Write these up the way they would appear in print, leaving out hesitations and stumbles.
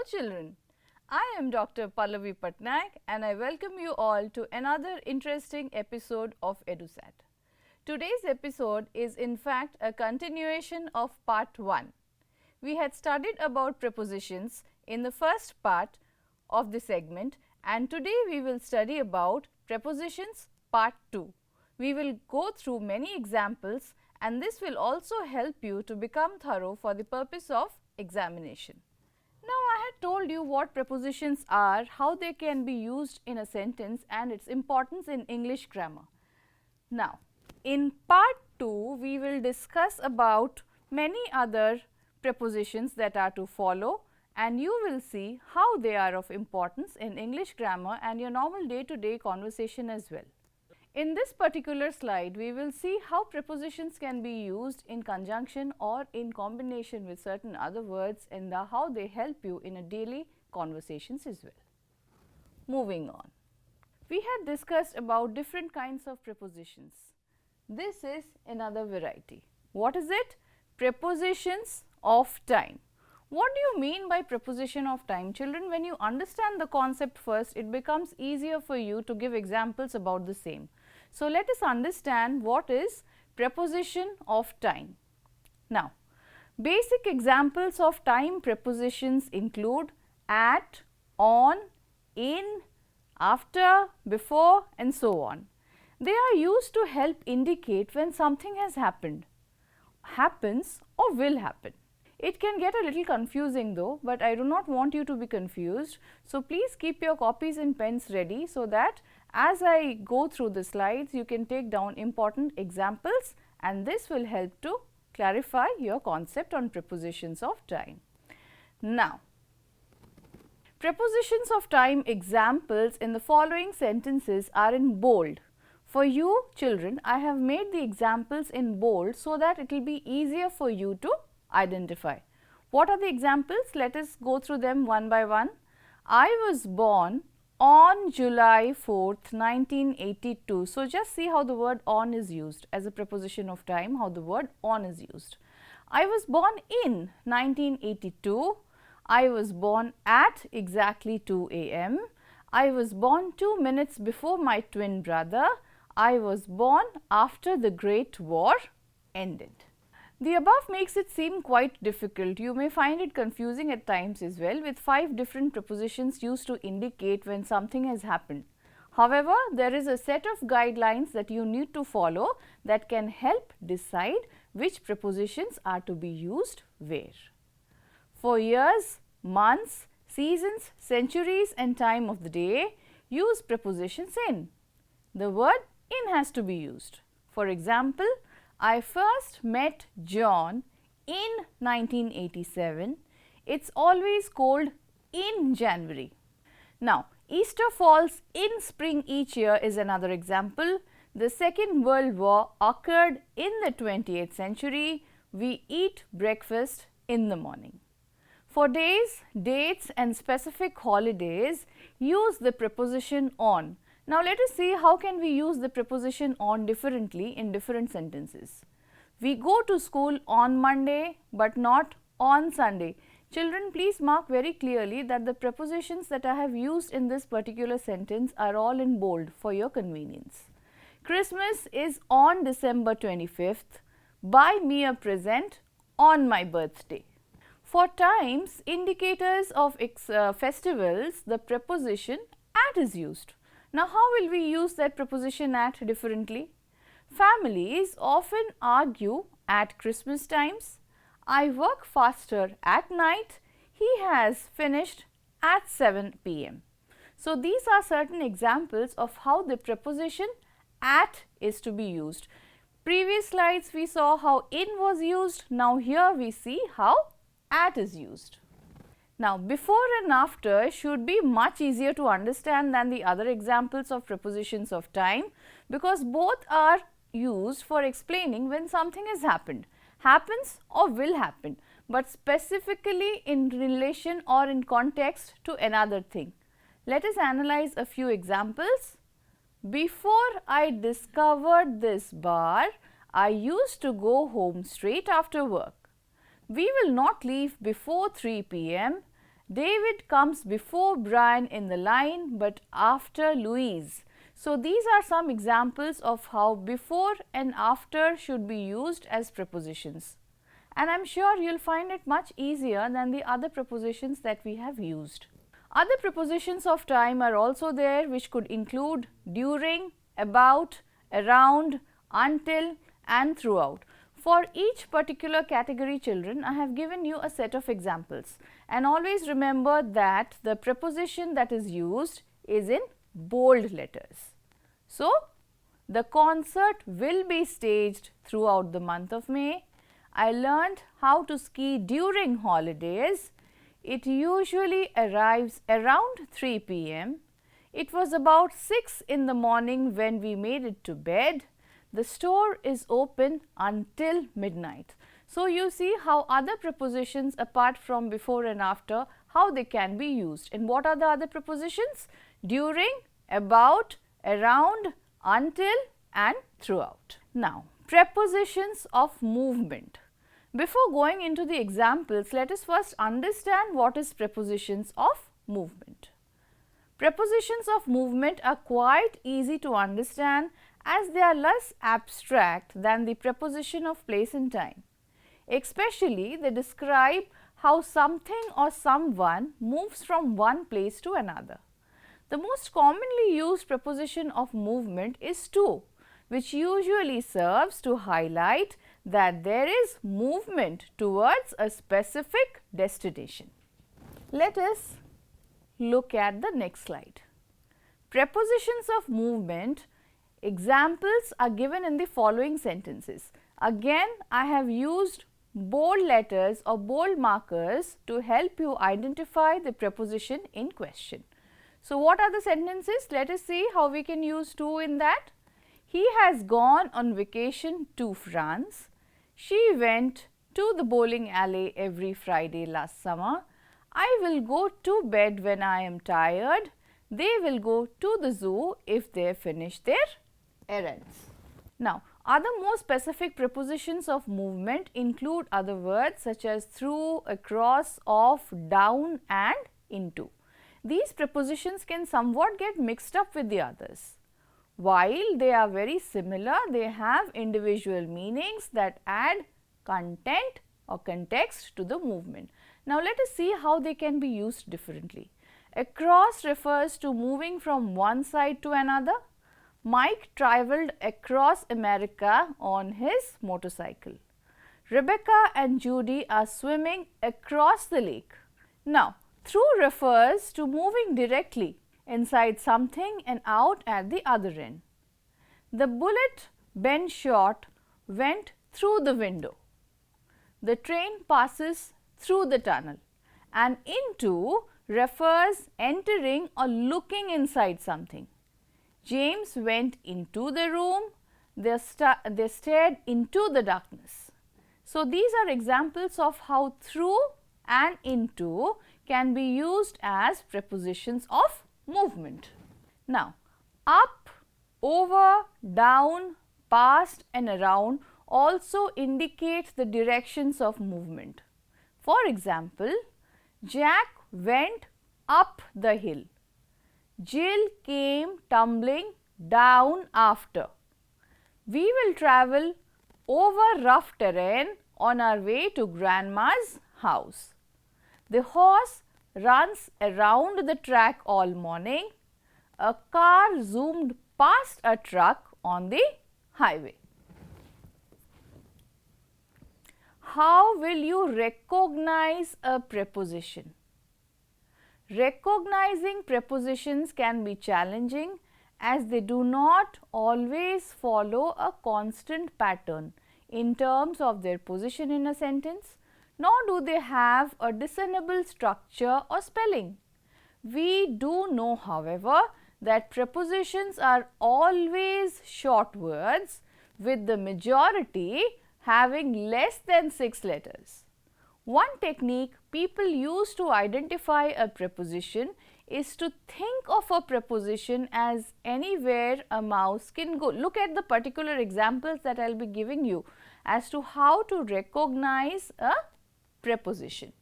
children, I am Dr. Pallavi Patnaik and I welcome you all to another interesting episode of EduSat. Today's episode is in fact a continuation of part 1. We had studied about prepositions in the first part of the segment and today we will study about prepositions part 2. We will go through many examples and this will also help you to become thorough for the purpose of examination. Now, I had told you what prepositions are, how they can be used in a sentence and its importance in English grammar. Now, in part 2, we will discuss about many other prepositions that are to follow and you will see how they are of importance in English grammar and your normal day-to-day conversation as well. In this particular slide, we will see how prepositions can be used in conjunction or in combination with certain other words and how they help you in a daily conversations as well. Moving on. We had discussed about different kinds of prepositions. This is another variety. What is it? Prepositions of time. What do you mean by preposition of time? Children, when you understand the concept first, it becomes easier for you to give examples about the same. So, let us understand what is preposition of time. Now, basic examples of time prepositions include at, on, in, after, before and so on. They are used to help indicate when something has happened, happens or will happen. It can get a little confusing though, but I do not want you to be confused. So, please keep your copies and pens ready so that as I go through the slides, you can take down important examples and this will help to clarify your concept on prepositions of time. Now, prepositions of time examples in the following sentences are in bold. For you children, I have made the examples in bold so that it will be easier for you to identify. What are the examples? Let us go through them one by one. I was born on July 4th, 1982. So, just see how the word on is used as a preposition of time, how the word on is used. I was born in 1982. I was born at exactly 2 a.m. I was born 2 minutes before my twin brother. I was born after the Great War ended. The above makes it seem quite difficult. You may find it confusing at times as well with 5 different prepositions used to indicate when something has happened. However, there is a set of guidelines that you need to follow that can help decide which prepositions are to be used where. For years, months, seasons, centuries and time of the day, use prepositions in. The word in has to be used. For example, I first met John in 1987. It's always cold in January. Now, Easter falls in spring each year is another example. The Second World War occurred in the 20th century. We eat breakfast in the morning. For days, dates and specific holidays, use the preposition on. Now, let us see how can we use the preposition on differently in different sentences. We go to school on Monday, but not on Sunday. Children, please mark very clearly that the prepositions that I have used in this particular sentence are all in bold for your convenience. Christmas is on December 25th. Buy me a present on my birthday. For times, indicators of festivals, the preposition at is used. Now, how will we use that preposition at differently? Families often argue at Christmas times. I work faster at night. He has finished at 7 p.m. So, these are certain examples of how the preposition at is to be used. Previous slides we saw how in was used. Now, here we see how at is used. Now, before and after should be much easier to understand than the other examples of prepositions of time because both are used for explaining when something has happened, happens or will happen, but specifically in relation or in context to another thing. Let us analyze a few examples. Before I discovered this bar, I used to go home straight after work. We will not leave before 3 p.m. David comes before Brian in the line but after Louise. So, these are some examples of how before and after should be used as prepositions, and I am sure you will find it much easier than the other prepositions that we have used. Other prepositions of time are also there, which could include during, about, around, until and throughout. For each particular category, children, I have given you a set of examples, and always remember that the preposition that is used is in bold letters. So, the concert will be staged throughout the month of May. I learned how to ski during holidays. It usually arrives around 3 p.m. It was about 6 in the morning when we made it to bed. The store is open until midnight. So, you see how other prepositions apart from before and after, how they can be used. And what are the other prepositions? During, about, around, until and throughout. Now, prepositions of movement. Before going into the examples, let us first understand what is prepositions of movement. Prepositions of movement are quite easy to understand as they are less abstract than the preposition of place and time. Especially, they describe how something or someone moves from one place to another. The most commonly used preposition of movement is to, which usually serves to highlight that there is movement towards a specific destination. Let us look at the next slide. Prepositions of movement examples are given in the following sentences. Again, I have used bold letters or bold markers to help you identify the preposition in question. So, what are the sentences? Let us see how we can use to in that. He has gone on vacation to France. She went to the bowling alley every Friday last summer. I will go to bed when I am tired. They will go to the zoo if they finish their errands. Now, other more specific prepositions of movement include other words such as through, across, off, down and into. These prepositions can somewhat get mixed up with the others. While they are very similar, they have individual meanings that add content or context to the movement. Now, let us see how they can be used differently. Across refers to moving from one side to another. Mike travelled across America on his motorcycle. Rebecca and Judy are swimming across the lake. Now, through refers to moving directly inside something and out at the other end. The bullet Ben shot went through the window. The train passes through the tunnel, and into refers entering or looking inside something. James went into the room. They stared into the darkness. So, these are examples of how through and into can be used as prepositions of movement. Now, up, over, down, past and around also indicate the directions of movement. For example, Jack went up the hill. Jill came tumbling down after. We will travel over rough terrain on our way to Grandma's house. The horse runs around the track all morning. A car zoomed past a truck on the highway. How will you recognize a preposition? Recognizing prepositions can be challenging as they do not always follow a constant pattern in terms of their position in a sentence, nor do they have a discernible structure or spelling. We do know, however, that prepositions are always short words, with the majority having less than 6 letters. One technique people use to identify a preposition is to think of a preposition as anywhere a mouse can go. Look at the particular examples that I will be giving you as to how to recognize a preposition.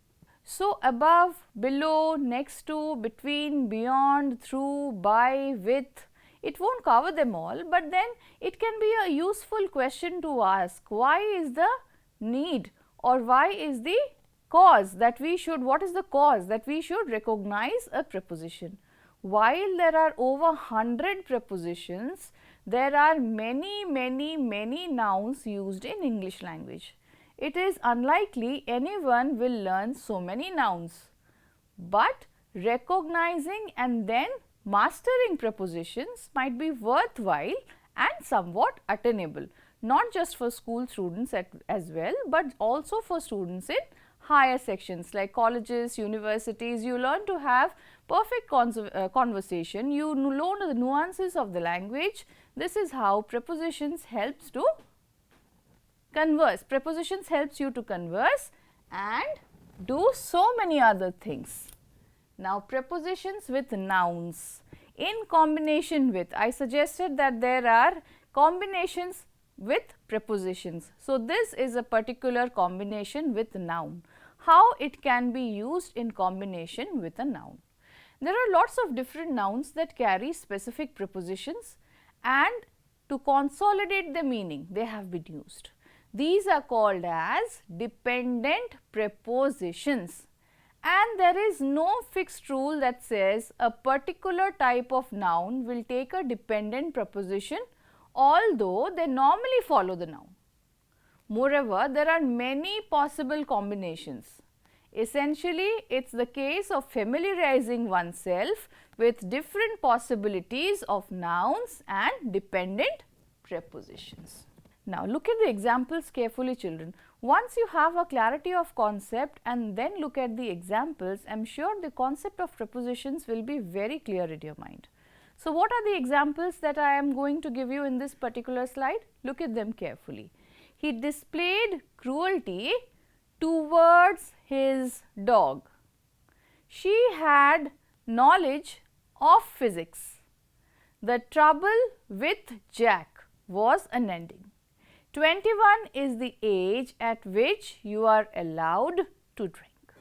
So, above, below, next to, between, beyond, through, by, with, it won't cover them all, but then it can be a useful question to ask. Why is the need, or why is the cause that we should, what is the cause that we should recognize a preposition? While there are over 100 prepositions, there are many nouns used in English language. It is unlikely anyone will learn so many nouns, but recognizing and then mastering prepositions might be worthwhile and somewhat attainable, not just for school students as well, but also for students in higher sections like colleges, universities. You learn to have perfect conversation, you learn the nuances of the language. This is how prepositions helps to converse. Prepositions helps you to converse and do so many other things. Now, prepositions with nouns in combination with, I suggested that there are combinations with prepositions. So, this is a particular combination with noun. How it can be used in combination with a noun? There are lots of different nouns that carry specific prepositions, and to consolidate the meaning they have been used. These are called as dependent prepositions, and there is no fixed rule that says a particular type of noun will take a dependent preposition, although they normally follow the noun. Moreover, there are many possible combinations. Essentially, it is the case of familiarizing oneself with different possibilities of nouns and dependent prepositions. Now, look at the examples carefully, children. Once you have a clarity of concept and then look at the examples, I am sure the concept of prepositions will be very clear in your mind. So, what are the examples that I am going to give you in this particular slide? Look at them carefully. He displayed cruelty towards his dog. She had knowledge of physics. The trouble with Jack was unending. 21 is the age at which you are allowed to drink.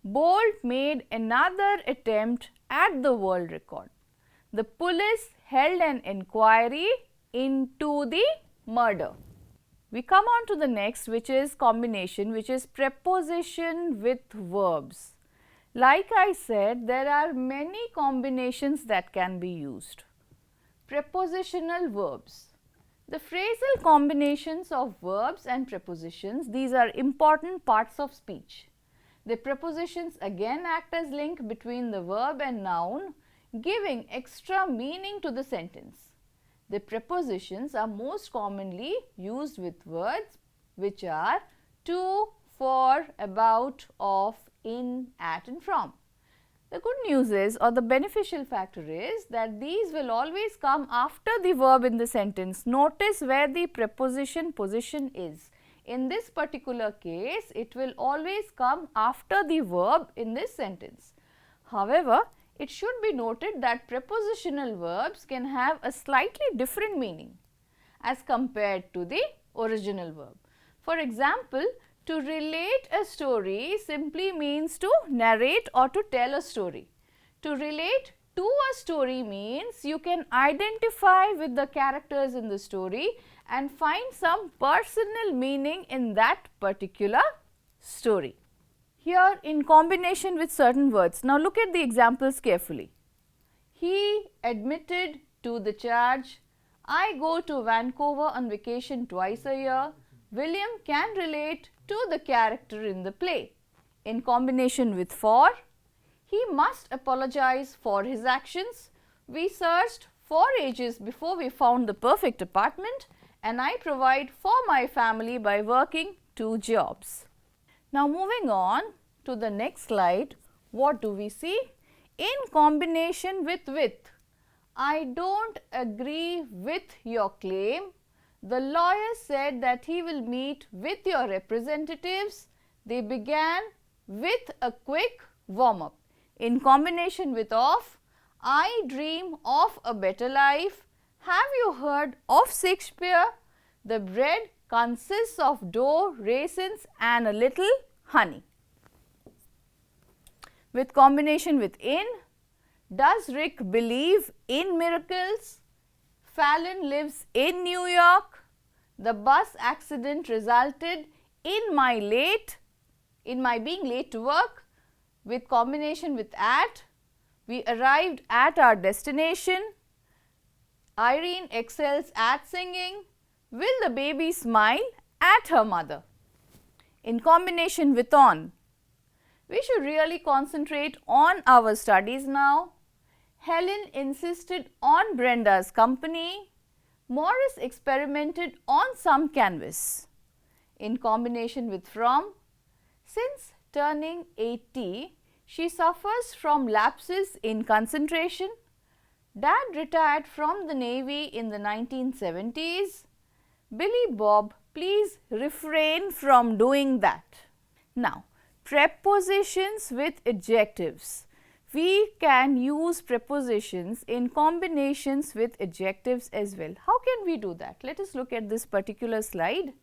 Bolt made another attempt at the world record. The police held an inquiry into the murder. We come on to the next, which is combination, which is preposition with verbs. Like I said, there are many combinations that can be used. Prepositional verbs. The phrasal combinations of verbs and prepositions, these are important parts of speech. The prepositions again act as link between the verb and noun, giving extra meaning to the sentence. The prepositions are most commonly used with words which are to, for, about, of, in, at and from. The good news is, or the beneficial factor is, that these will always come after the verb in the sentence. Notice where the preposition position is. In this particular case, it will always come after the verb in this sentence. However, it should be noted that prepositional verbs can have a slightly different meaning as compared to the original verb. For example, to relate a story simply means to narrate or to tell a story. To relate to a story means you can identify with the characters in the story and find some personal meaning in that particular story. Here in combination with certain words. Now look at the examples carefully. He admitted to the charge. I go to Vancouver on vacation twice a year. William can relate to the character in the play. In combination with for, he must apologize for his actions. We searched for ages before we found the perfect apartment, and I provide for my family by working 2 jobs. Now moving on to the next slide, what do we see? In combination with. I don't agree with your claim. The lawyer said that he will meet with your representatives. They began with a quick warm-up. In combination with of, I dream of a better life. Have you heard of Shakespeare? The bread consists of dough, raisins and a little honey. with combination with in. Does Rick believe in miracles? Fallon lives in New York. The bus accident resulted in my being late to work, with combination with at. We arrived at our destination. Irene excels at singing. Will the baby smile at her mother? In combination with on. We should really concentrate on our studies now. Helen insisted on Brenda's company. Morris experimented on some canvas. In combination with from. Since turning 80, she suffers from lapses in concentration. Dad retired from the Navy in the 1970s. Billy Bob, please refrain from doing that. Now, prepositions with adjectives. We can use prepositions in combinations with adjectives as well. How can we do that? Let us look at this particular slide.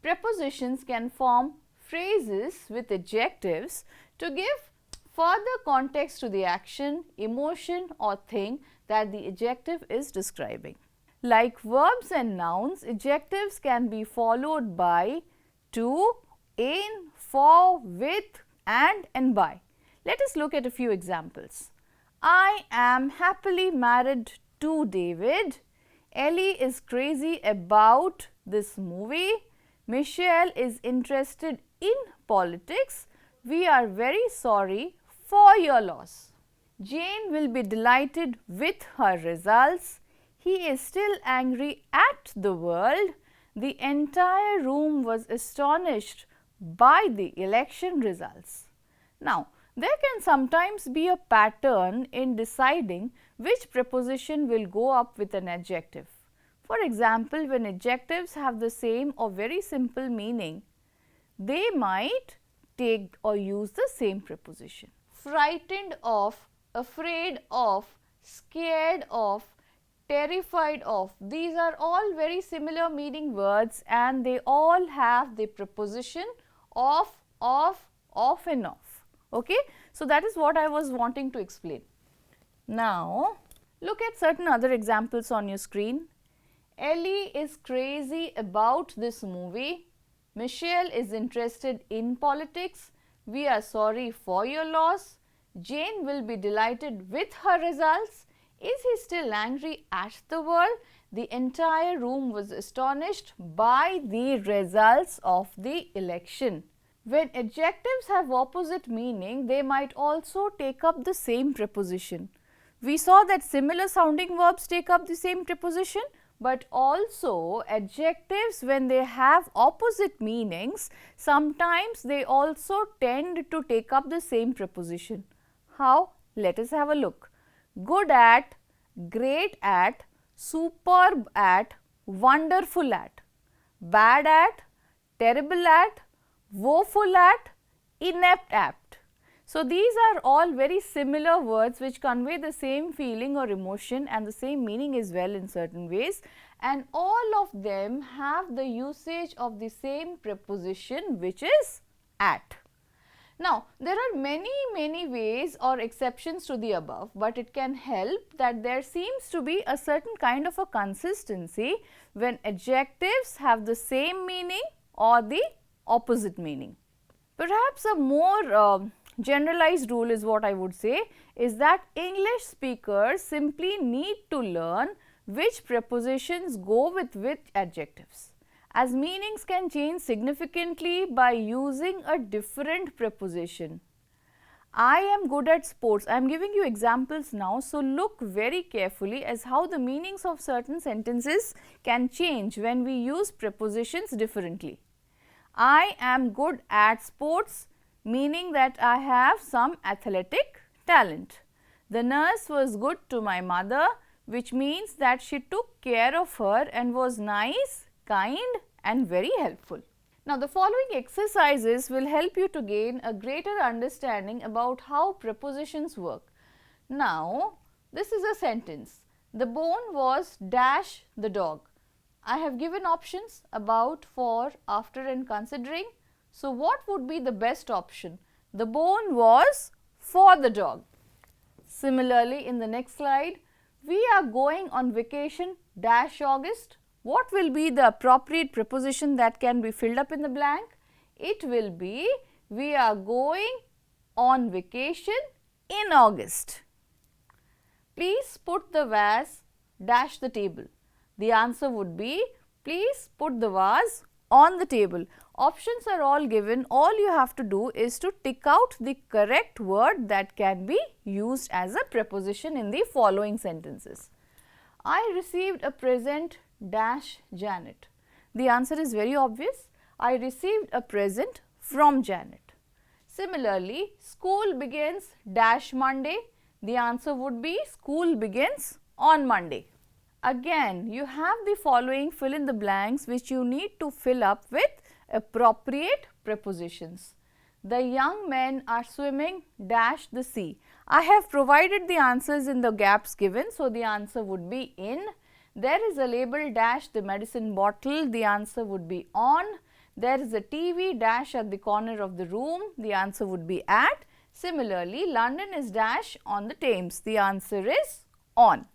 Prepositions can form phrases with adjectives to give further context to the action, emotion or thing that the adjective is describing. Like verbs and nouns, adjectives can be followed by to, in, for, with, and by. Let us look at a few examples. I am happily married to David. Ellie is crazy about this movie. Michelle is interested in politics. We are very sorry for your loss. Jane will be delighted with her results. He is still angry at the world. The entire room was astonished by the election results. Now, there can sometimes be a pattern in deciding which preposition will go up with an adjective. For example, when adjectives have the same or very simple meaning, they might take or use the same preposition. Frightened of, afraid of, scared of, terrified of, these are all very similar meaning words and they all have the preposition of and of. Okay? So, that is what I was wanting to explain. Now, look at certain other examples on your screen. Ellie is crazy about this movie. Michelle is interested in politics. We are sorry for your loss. Jane will be delighted with her results. Is he still angry at the world? The entire room was astonished by the results of the election. When adjectives have opposite meaning, they might also take up the same preposition. We saw that similar sounding verbs take up the same preposition, but also adjectives, when they have opposite meanings, sometimes they also tend to take up the same preposition. How? Let us have a look. Good at, great at, superb at, wonderful at, bad at, terrible at, woeful at, inept at. So, these are all very similar words which convey the same feeling or emotion and the same meaning as well in certain ways, and all of them have the usage of the same preposition, which is at. Now, there are many ways or exceptions to the above, but it can help that there seems to be a certain kind of a consistency when adjectives have the same meaning or the opposite meaning. Perhaps a more generalized rule is what I would say is that English speakers simply need to learn which prepositions go with which adjectives, as meanings can change significantly by using a different preposition. I am good at sports. I am giving you examples now, so look very carefully as how the meanings of certain sentences can change when we use prepositions differently. I am good at sports, meaning that I have some athletic talent. The nurse was good to my mother, which means that she took care of her and was nice, kind and very helpful. Now, the following exercises will help you to gain a greater understanding about how prepositions work. Now, this is a sentence. The bone was dash the dog. I have given options about, for, after and considering. So, what would be the best option? The bone was for the dog. Similarly, in the next slide, we are going on vacation dash August. What will be the appropriate preposition that can be filled up in the blank? It will be we are going on vacation in August. Please put the vase dash the table. The answer would be please put the vase on the table. Options are all given. All you have to do is to tick out the correct word that can be used as a preposition in the following sentences. I received a present dash Janet. The answer is very obvious. I received a present from Janet. Similarly, school begins dash Monday. The answer would be school begins on Monday. Again, you have the following fill in the blanks which you need to fill up with appropriate prepositions. The young men are swimming dash the sea. I have provided the answers in the gaps given, so the answer would be in. There is a label dash the medicine bottle. The answer would be on. There is a TV dash at the corner of the room. The answer would be at. Similarly, London is dash on the Thames. The answer is on.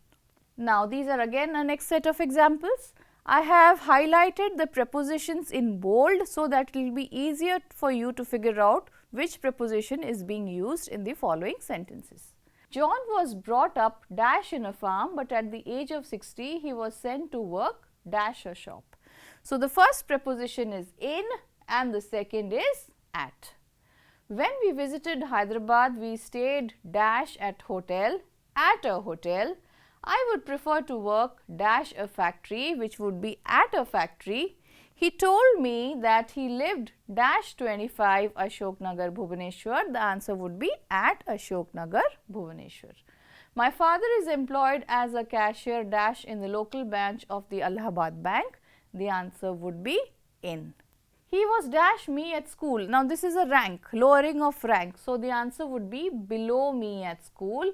Now, these are again a next set of examples. I have highlighted the prepositions in bold so that it will be easier for you to figure out which preposition is being used in the following sentences. John was brought up dash in a farm, but at the age of 60 he was sent to work dash a shop. So, the first preposition is in and the second is at. When we visited Hyderabad, we stayed dash at a hotel. I would prefer to work dash a factory, which would be at a factory. He told me that he lived dash 25 Ashok Nagar, Bhubaneswar. The answer would be at Ashok Nagar, Bhubaneswar. My father is employed as a cashier dash in the local branch of the Allahabad Bank. The answer would be in. He was dash me at school. Now, this is a rank, lowering of rank. So, the answer would be below me at school.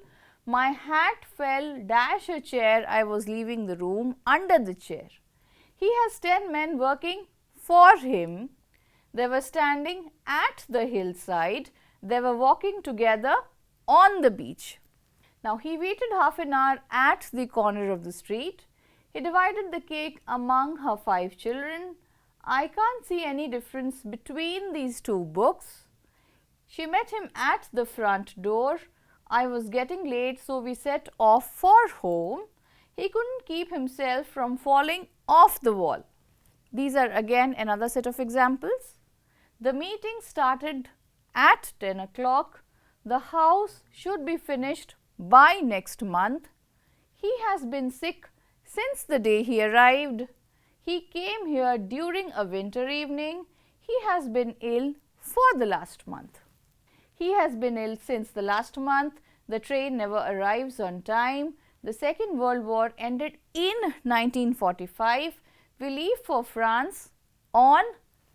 My hat fell dash a chair. I was leaving the room under the chair. He has 10 men working for him. They were standing at the hillside. They were walking together on the beach. Now, he waited half an hour at the corner of the street. He divided the cake among her 5 children. I can't see any difference between these two books. She met him at the front door. I was getting late, so we set off for home. He couldn't keep himself from falling off the wall. These are again another set of examples. The meeting started at 10 o'clock. The house should be finished by next month. He has been sick since the day he arrived. He came here during a winter evening. He has been ill for the last month. He has been ill since the last month. The train never arrives on time. The Second World War ended in 1945. We leave for France on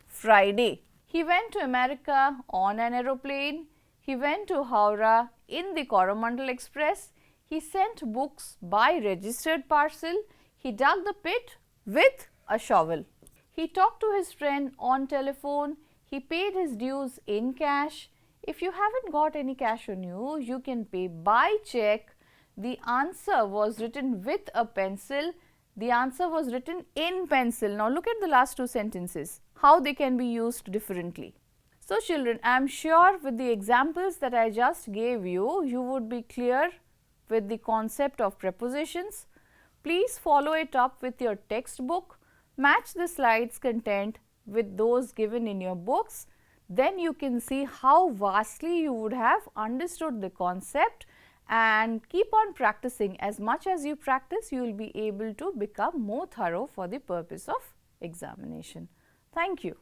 Friday. He went to America on an aeroplane. He went to Howrah in the Coromandel Express. He sent books by registered parcel. He dug the pit with a shovel. He talked to his friend on telephone. He paid his dues in cash. If you haven't got any cash on you, you can pay by check. The answer was written with a pencil. The answer was written in pencil. Now, look at the last two sentences, how they can be used differently. So, children, I am sure with the examples that I just gave you, you would be clear with the concept of prepositions. Please follow it up with your textbook. Match the slides content with those given in your books. Then you can see how vastly you would have understood the concept, and keep on practicing. As much as you practice, you will be able to become more thorough for the purpose of examination. Thank you.